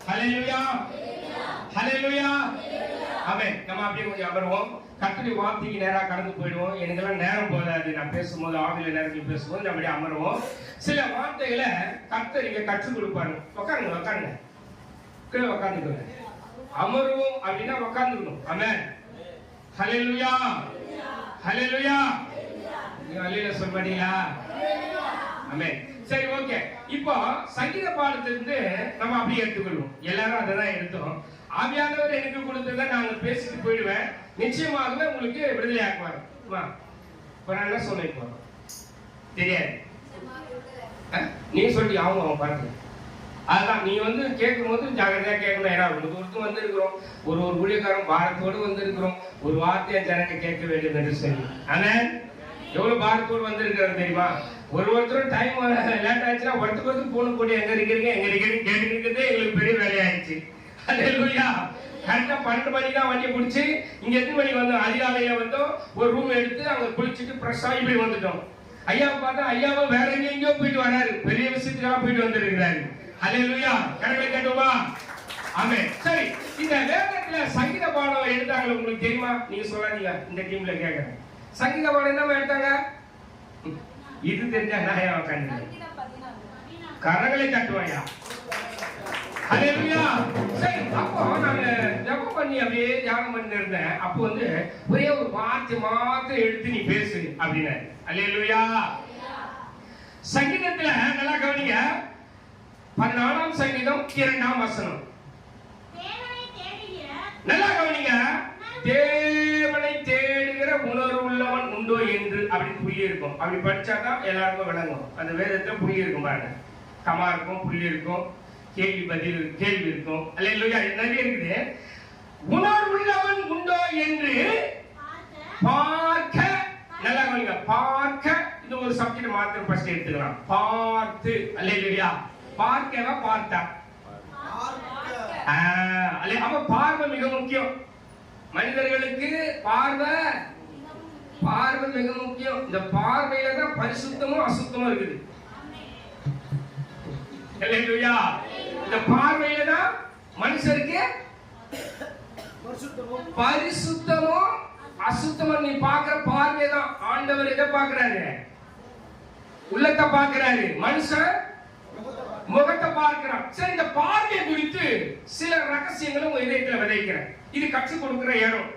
ஹல்லேலூயா ஹல்லேலூயா ஆமென். நம்ம அப்படியே கொஞ்சம் அமருவோம். கர்த்தருடைய வார்த்தைக்கு நேரா கடந்து போயிடுவோம். எனக்கெல்லாம் நேரம் போதாது. நான் பேசும்போது ஆவில நேரத்தில் பேசும்போது நம்ம அப்படியே அமருவோம். சில வார்த்தைகளை கர்த்தர் இங்க கற்றுக் கொடுப்பாரு. உட்காருங்க கீழே உட்காந்துக்கோங்க. அமருவோம் அப்படின்னா உட்காந்துக்கணும். ஆமென். ஹல்லேலூயா ஹல்லேலூயா. நீங்க ஹல்லேலூயா சொல்ல மாட்டீங்களா? ஆமென். சரி, ஓகே. இப்போ சங்கீத பாடத்திலிருந்து நம்ம அப்படியே எடுத்துக்கொள்வோம். எல்லாரும் அதான் எடுத்தோம். ஆவியானவர் எனக்கு கொடுத்ததை நாங்க பேசிட்டு போயிடுவேன். நிச்சயமாகவே உங்களுக்கு விடுதலை ஆக்குவார். நான் என்ன சொன்னேன் தெரியாது. நீ சொல்லி அவங்க பாருங்க. அதுதான் நீ கேட்கும் போது ஜாகிரதையா கேட்கணும். ஏன்னா ஒருத்தர் வந்து இருக்கிறோம், ஒரு ஊழியக்காரன் பாரத்தோடு வந்து இருக்கிறோம். ஒரு வார்த்தையை ஜனங்க கேட்க வேண்டும் என்று சொல்லி. ஆனா எவ்வளவு பாரத்தோடு வந்து இருக்கிறது தெரியுமா? ஒருத்தரும் டைம் லேட் ஆயிடுச்சுன்னா ஒருத்தருக்கு போன போட்டு எங்க இருக்கிறீங்க கேட்டு இருக்கிறதே எங்களுக்கு பெரிய வேலையாயிடுச்சு. ஹல்லேலூயா. கரெக்டா 12 மணிக்கு தான் வண்டியை பிடிச்சி இங்க எத்தனை மணிக்கு வந்தோம்? அதிகாலையில வந்தோம். ஒரு ரூம் எடுத்து அங்க குளிச்சுட்டு ஃப்ரெஷ் ஆகி இப்படி வந்துட்டோம். ஐயாவை பார்த்தா ஐயாவை வேற எங்கேயோ போயிட்டு வராரு. பெரிய விஷயத்துக்காக போயிட்டு வந்திருக்கிறாரு. ஹல்லேலூயா. கரெக்டா கேட்டோமா? ஆமென். சரி, இந்த வேதத்துல சங்கீத பாடம் எடுத்தாங்க உங்களுக்கு தெரியுமா? நீங்க சொல்லாதீங்க. இந்த டீம்ல கேக்குறேன். சங்கீத பாடம் என்ன எடுத்தாங்க? இது தெரிஞ்சா நான் உட்காந்து கரங்களை தட்டுவாயா? ஹல்லேலூயா. சரி, அப்போ நான் ஜெபம் பண்ணி அப்படியே தியானம் பண்ணி இருந்தேன். அப்போ ஒரே ஒரு வார்த்தை மாத்திரம் எடுத்து நீ பேசு அப்படின்னாரு. ஹல்லேலூயா. சங்கீதத்துல நல்லா கவனிங்க. 14ஆம் சங்கீதம் 2ஆம் வசனம். நல்லா கவனிங்க. தேவனை தேடுகிற உணர்வு உள்ளவன் உண்டோ என்று அப்படி புள்ளி இருக்கும். அப்படி படிச்சாதான் எல்லாருக்கும் விளங்கும். அந்த வேதத்துல புள்ளி இருக்கும் பாருங்க. கமா இருக்கும், புள்ளி இருக்கும், கேள்வி பதில் கேள்வி இருக்கும். அல்லேலூயா. நிறைய இருக்குது. உணர்வுள்ளவன் உண்டோ என்று பார்க்க. நல்லா கவனிங்க. பார்க்க. இது ஒரு சப்ஜெக்ட் மாத்திரம் ஃபர்ஸ்ட் எடுத்துக்கலாம். பார்த்து. அல்லேலூயா. பார்க்கவா பார்த்தா? அப்ப பார்வை மிக முக்கியம். மனிதர்களுக்கு பார்வை மிக முக்கியம். இந்த பார்வையில தான் பரிசுத்தமும் அசுத்தமும் இருக்குது. ஹல்லேலூயா. இந்த பார்வையில தான் மனுஷருக்கு பரிசுத்தமும் அசுத்தமும். நீ பார்க்கிற பார்வை தான். ஆண்டவர் எதை பார்க்கிறாரு? உள்ளத்தை பார்க்கிறாரு. மனுஷன் முகத்தை பார்க்கிறான். சரி, இந்த பார்வை குறித்து சில ரகசியங்களை உங்க இதயத்துல விதைக்கிறேன். இது கற்றுக் கொடுக்கிற இடம்.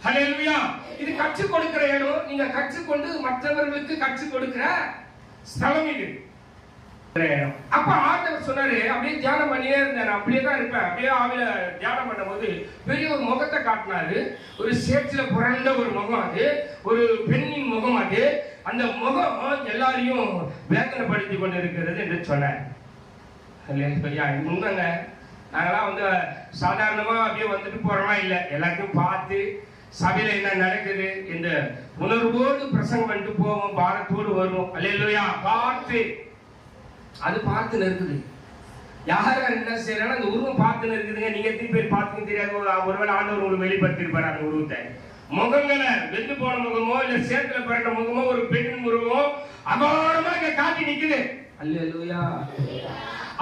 ஹல்லேலூயா. இது கற்றுக் கொடுக்கிற இடம். நீங்க கற்றுக்கொண்டு மற்றவர்களுக்கு கற்றுக் கொடுக்கிற ஸ்தலம் இது. அப்ப ஆண்டவர் சொன்னாரு, அப்படியே தியானம் பண்ணியே இருந்தேன். அப்படியே தான் இருப்பேன். அப்படியே ஆவில தியானம் பண்ணும்போது பெரிய ஒரு முகத்தை காட்டினாரு. ஒரு சேற்றில புரண்ட ஒரு முகம். அது ஒரு பெண்ணின் முகம். அது அந்த முகம் எல்லாரையும் வேதனைப்படுத்தி கொண்டு இருக்கிறது என்று சொன்னார். உண்மைங்க. நாங்களாம் சாதாரணமா அப்படியே வந்துட்டு போறோமா இல்ல. எல்லாத்தையும் பார்த்து சபையில என்ன நடக்குது இந்த உணர்வோடு பிரசங்கம் பண்ணிட்டு போவோம். பாரத்தோடு வருவோம். அல்லேலூயா. பார்த்து அது பார்த்து இருக்குது. யார் என்ன செய்யறாங்க அந்த உருவம் பார்த்து இருக்குதுங்க. நீங்க எத்தனை பேர் பார்த்துன்னு தெரியாது. ஒருவேளை ஆண்டவர் உங்களுக்கு வெளிப்படுத்திருப்பாரு அந்த உருவத்தை. முகங்களை வெந்து போன முகமோ இல்ல சேத்துல பிறந்த முகமோ ஒரு பெண் உருவமோ அபாரமா இங்க காட்டி நிக்குது. அல்லேலூயா.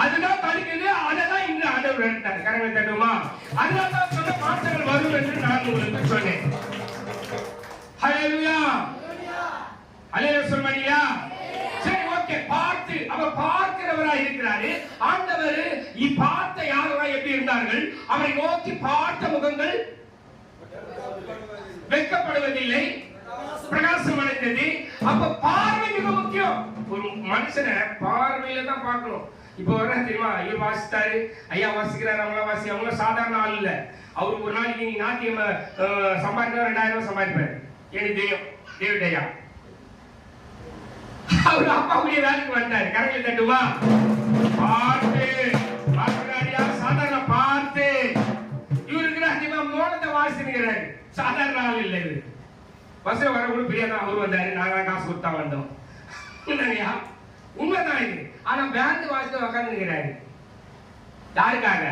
அதுதான் தடுக்குது. அததான் இந்த ஆண்டவர் எடுத்தார். கரங்களை தட்டுமா? அதனால தான் சொன்ன மாற்றங்கள் வரும் என்று நான் உங்களுக்கு சொன்னேன். ஹல்லேலூயா. ஹல்லேலூயா சொல்ல மாட்டீங்களா? சரி, ஓகே. பார்த்து அவ பார்க்கிறவராய் இருக்கிறாரு ஆண்டவர். பார்த்த யாரெல்லாம் எப்படி இருந்தார்கள்? அவரை நோக்கி பார்த்த முகங்கள் வெட்கப்படுவதில்லை, பிரகாசம் அடைந்தது. அப்ப பார்வை மிக முக்கியம். ஒரு மனுஷனை பார்வையில தான் பார்க்கணும். இப்போ வர தெரியுமா? ஐயோ வாசித்தாரு, ஐயா வாசிக்கிறாரு, அவங்க சாதாரண ஆள் இல்ல. அவரு ஒரு நாளைக்கு நீங்க நாட்டியம் சம்பாதிக்க 2000 சம்பாதிப்பாரு. எனக்கு தெரியும். டேவிட் ஐயா அவரு அப்பா கூடிய வேலைக்கு வந்தாரு. கரங்களை தட்டுமா? பார்த்து பார்க்கிறாரியா? சாதாரண பார்த்து. இவருக்கு மோனத்தை வாசிக்கிறாரு. சாதாரண ஆள் இல்ல. இது பஸ்ல வர கூட பெரியதான். அவரு வந்தாரு. நாங்க காசு கொடுத்தா வந்தோம். உண்மைதான் இது. ஆனா பேண்ட் வாசித்து உட்கார்ந்துக்கிறாரு. யாருக்காக?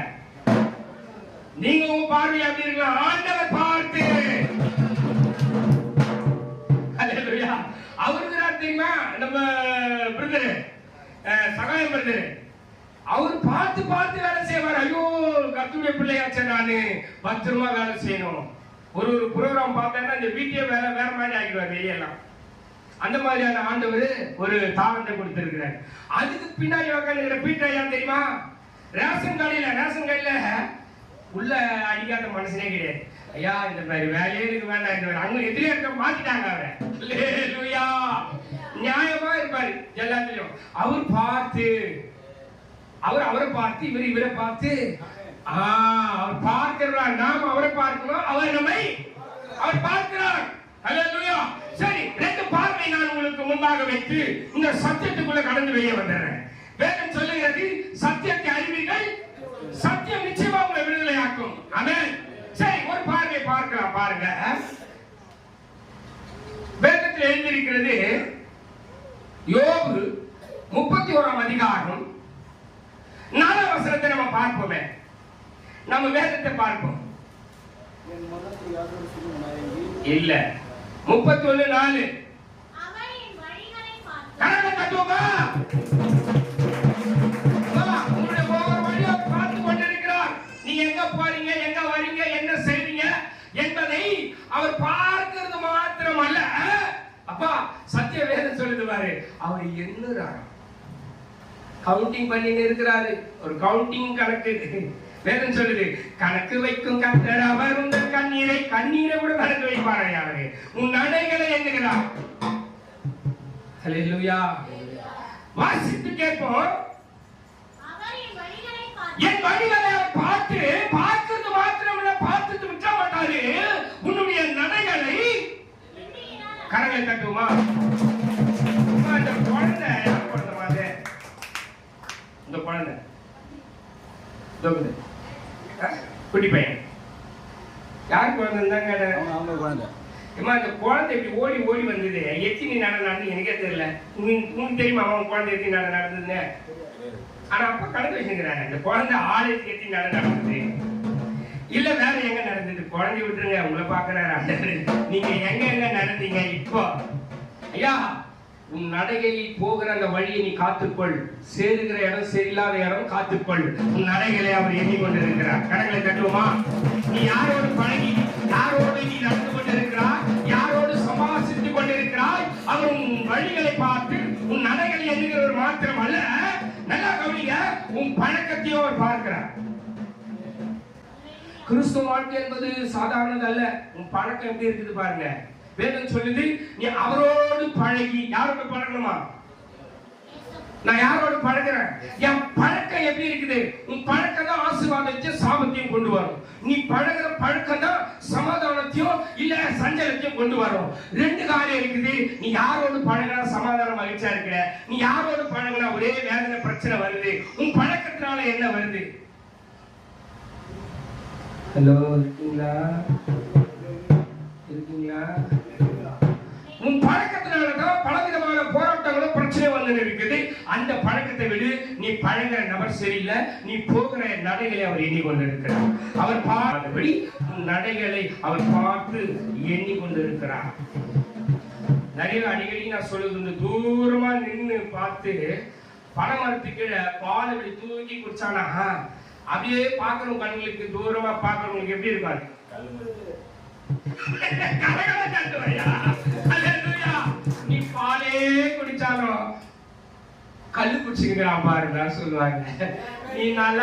நீங்க உங்க பார்வை அப்படி இருக்கலாம். ஆண்டவர் பார்த்து. ஹல்லேலூயா. அவருக்கு தெரியுமா? நம்ம பிரதர் சகாயம் பிரதர் அவர் பார்த்து பார்த்து வேலை செய்வார். ஐயோ கர்த்தருடைய பிள்ளையாச்சே, நானு பத்திரமா வேலை செய்யணும். ஒரு ப்ரோக்ராம் பார்த்தேன்னா இந்த வீட்டையே வேற மாதிரி ஆகிடுவார் வெளியெல்லாம். அந்த மாதிரியான ஆண்டவர் ஒரு தாளத்தை கொடுத்திருக்கிறார். அதுக்கு பின்னாடி உட்காந்துக்கிற பீட்டர் ஐயா தெரியுமா? ரேஷன் கடையில உள்ள அடிக்காத மனுஷனே கிடையாது. ஐயா இந்த மாதிரி வேலையே எனக்கு வேண்டாம், அங்க எதிரே இருக்க மாத்திட்டாங்க அவரை. அல்லேலூயா. நியாயமா இருப்பாரு எல்லாத்திலையும். அவரை பார்த்து இவரை பார்த்து அவர் பார்க்கிறார். நாம் அவரை பார்க்கணும், அவர் பார்க்கிறார். அல்லேலூயா. சரி, ரெண்டு பார்வை நான் உங்களுக்கு முன்பாக வைத்து இந்த சத்தியத்துக்குள்ள கடந்து வெளியே வந்துடுறேன். வேதம் சொல்லுகிறது, சத்தியத்தை அறிவீர்கள், சத்தியம் நிச்சயமா உங்களை விடுதலையாக்கும். ஆமென். சரி, ஒரு பார்வை பார்க்கலாம் பாருங்க. வேதத்தில் எழுதியிருக்கிறது, யோபு 31ஆம் அதிகாரம் 4ஆம் வசனத்தை நம்ம பார்ப்போமே. நம்ம வேதத்தை பார்ப்போம். இல்ல 31:4 கரங்களை தட்டுவோமா? உங்களுடைய ஒவ்வொரு வழியை பார்த்து கொண்டிருக்கிறார். நீங்க எங்க போறீங்க, எங்க வரீங்க, என்ன செய்வீங்க என்பதை அவர் பார்க்கிறது மாத்திரம் அல்ல. அப்பா சத்திய வேதம் சொல்லுது பாரு, அவர் எண்ணுறார், கவுண்டிங் பண்ணிட்டு இருக்கிறாரு. ஒரு கவுண்டிங் கணக்கு வேதம் சொல்லுது. கணக்கு வைக்கும் கர்த்தர் அவர் உங்கள் கண்ணீரை கூட கணக்கு வைப்பாரா? யாரு உன் நடைகளை எண்ணுகிறார். ஹல்லேலூயா. வாசித்து கேட்போம். என் வழிகளை பார்த்து பார்க்கிறது மாத்திரமல்ல, பார்த்துட்டு விட்ட மாட்டாரு, உன்னுடைய நடைகளை. கரங்களை தட்டுவோமா? இந்த குழந்தை யார் குழந்தை மாதிரி? இந்த குழந்தை குட்டி பையன் யார் குழந்தைங்க? ஏமா இந்த குழந்தை இப்படி ஓடி ஓடி வந்தது எத்தனை நடந்து எனக்கே தெரியல. உங்களுக்கு தெரியுமா அவன் குழந்தை எத்தனை நடந்ததுன்னு? ஆனா அப்ப கணக்கு வச்சுக்கிறாங்க, இந்த குழந்தை ஆலயத்துக்கு எத்தனை நடந்தது இல்ல வேற எங்க நடந்தது. குழந்தை விட்டுருங்க, உங்களை பாக்குறாரு. நீங்க எங்க நடந்தீங்க இப்போ? ஐயா, உன் நடைகளில் போகிற அந்த வழியை நீ காத்துக்கொள். சேருகிற இடம் சரியில்லாத இடம் காத்துக்கொள். உன் நடைகளை அவர் எண்ணிக்கொண்டிருக்கிறார். கடைகளை தட்டுவோமா? நீ யாரோடு பழகி, யாரோடு நீ நடந்து கொண்டிருக்கிறாய், யாரோடு சமாளித்துக் கொண்டிருக்கிறாய், அவர் உன் வழிகளை பார்த்து உன் நடைகளை எண்ணுகிறவர் மாத்திரம் அல்ல, நல்லா கவனிங்க, உன் பழக்கத்தையும் அவர் பார்க்கிறார். கிறிஸ்துவ வாழ்க்கை என்பது சாதாரணது அல்ல. உன் பழக்கம் எப்படி இருக்குது பாருங்க. வேதம் சொல்லுது, நீ அவரோடு பழகி. யாரோடு பழகணுமா? நான் யாரோடு பழகிறேன்? என் பழக்கம் எப்படி இருக்குது? உன் பழக்கம் தான் ஆசீர்வாதத்தை சாபத்தையும் கொண்டு வரும். நீ பழகிற பழக்கம் தான் சமாதானத்தையும் இல்ல சஞ்சலத்தையும் கொண்டு வரும். ரெண்டு காரியம் இருக்குது. நீ யாரோடு பழகினா சமாதானம் மகிழ்ச்சியா இருக்கிற, நீ யாரோடு பழகினா ஒரே வேதனை பிரச்சனை வருது. உன் பழக்கத்தினால என்ன வருது? ஹலோ, இருக்கீங்களா? உன் பழக்கத்தினாலதான் பலவிதமான போராட்டங்களும் பிரச்சனை வந்து இருக்குது. அந்த பழக்கத்தை விடு. நீ பழகிற நபர் சரியில்லை, நீ போகிற நடைகளை அவர் எண்ணிக்கொண்டிருக்கிறார். அவர் பார்த்தபடி உன் நடைகளை அவர் பார்த்து எண்ணிக்கொண்டிருக்கிறார். நிறைய அடிக்கடி நான் சொல்லுது, தூரமா நின்று பார்த்து பனைமரத்துக்கு பால் இப்படி தூக்கி குடிச்சானா அப்படியே பார்க்கணும். கண்களுக்கு தூரமா பார்க்கறவங்களுக்கு எப்படி இருக்காது? நீ பாலே குடிச்சாலும் கல்லு குடிச்சுக்கிறான் பாருங்க சொல்லுவாங்க. நீ நல்லா